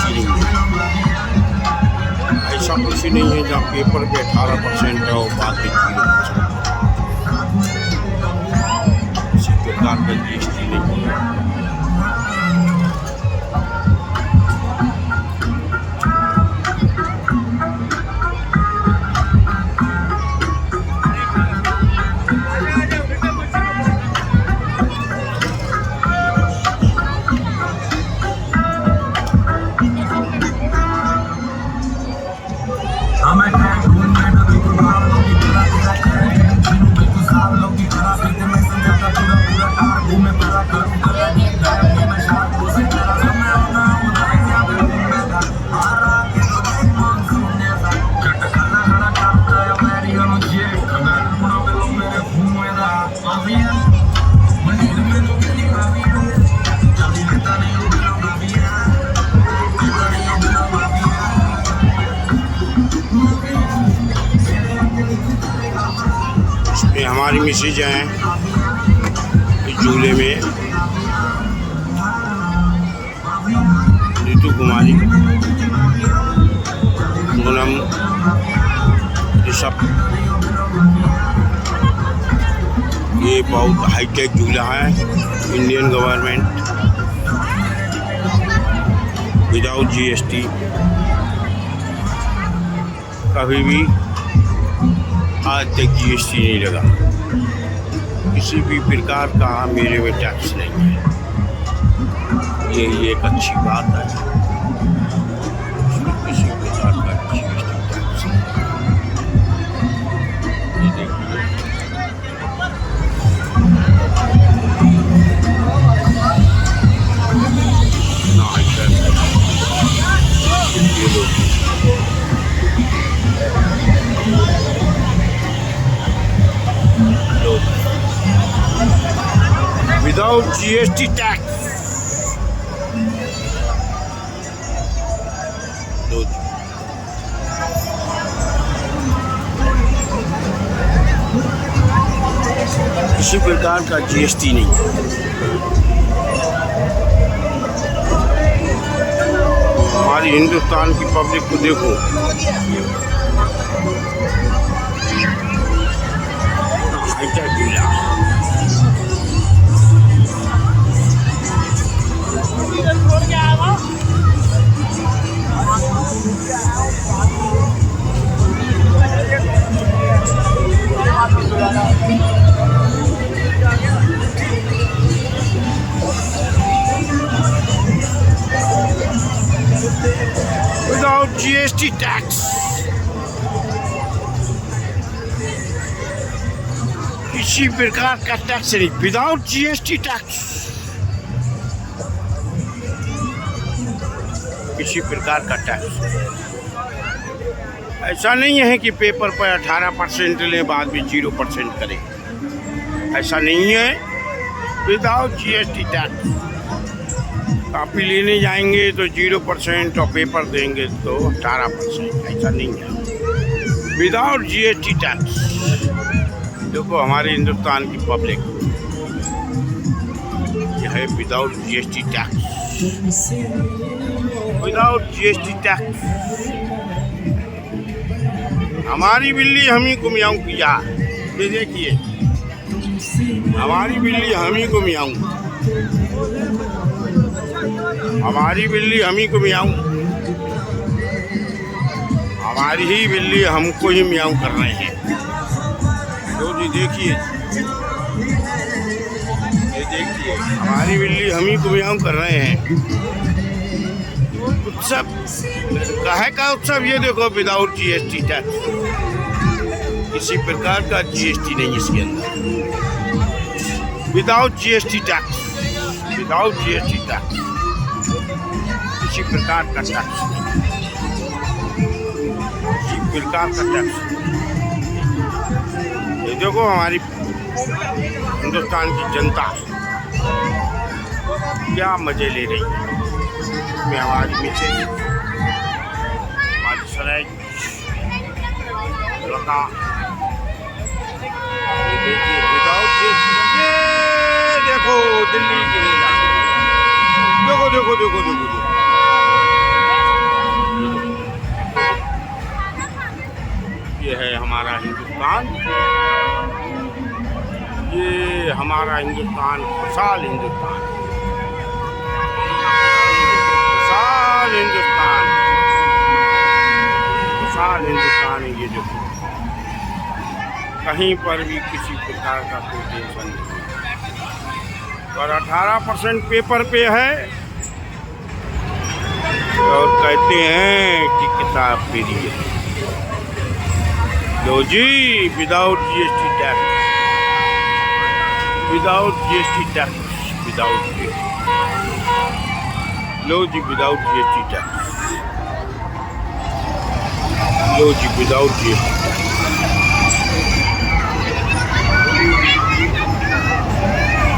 GST नहीं है। ऐसा कुछ नहीं है जहाँ पेपर पे 18% है और बाद में 0%। किसी प्रकार का जीएसटी नहीं है। इसमें हमारी मिसेज हैं इस झूले में ऋतु कुमारी, पूनम, ऋषभ। ये बहुत हाईटेक झूला है। इंडियन गवर्नमेंट विदाउट जीएसटी कभी भी आज तक जीएसटी नहीं लगा। किसी भी प्रकार का मेरे में टैक्स नहीं है। ये एक अच्छी बात है। किसी प्रकार का जीएसटी टैक्स ये देखिए, ये लोग विदाउट जीएसटी टैक्स किसी प्रकार का जीएसटी नहीं। हमारी हिंदुस्तान की पब्लिक को देखो, हाईटेक झूला। Without GST tax, किसी प्रकार का टैक्स नहीं। विदाउट जीएसटी टैक्स किसी प्रकार का टैक्स। ऐसा नहीं है कि पेपर पर 18% ले बाद में 0% करें। ऐसा नहीं है। विदाउट जीएसटी टैक्स कापी लेने जाएंगे तो 0% और पेपर देंगे तो 18%। ऐसा नहीं है। Without GST tax. देखो हमारे हिंदुस्तान की पब्लिक, यह है without GST tax. Without GST tax. हमारी बिल्ली हम ही को मियाऊं किया। ये देखिए, हमारी बिल्ली हम ही को मियाऊं। हमारी बिल्ली हम ही को मियाऊं। हमारी ही बिल्ली हमको ही मियाऊं कर रहे हैं। तो जी देखिए, ये देखिए, हमारी बिल्ली हम ही को मियाऊं कर रहे हैं। उत्सव काहे का उत्सव? ये देखो, विदाउट जीएसटी टैक्स। किसी प्रकार का जीएसटी नहीं इसके अंदर। Without GST tax. Without GST tax किसी प्रकार का टैक्स नहीं। किसी प्रकार का टैक्स। ये देखो हमारी हिंदुस्तान की जनता क्या मजे ले रही है। इसमें हमारी मिसेज, हमारी सराय लता, देखो दिल्ली की, देखो देखो देखो देखो देखो हमारा हिंदुस्तान खुशहाल हिंदुस्तान, खुशहाल हिंदुस्तान, खुशहाल हिंदुस्तान है ये। जो कहीं पर भी किसी प्रकार का कोई टेंशन नहीं, और 18% पेपर पे है और कहते हैं कि किताब फ्री है। लो जी, without GST tax, without GST tax, without GST, लो जी विदाउट जीएसटी टैक्स, लो जी विदाउट जीएसटी।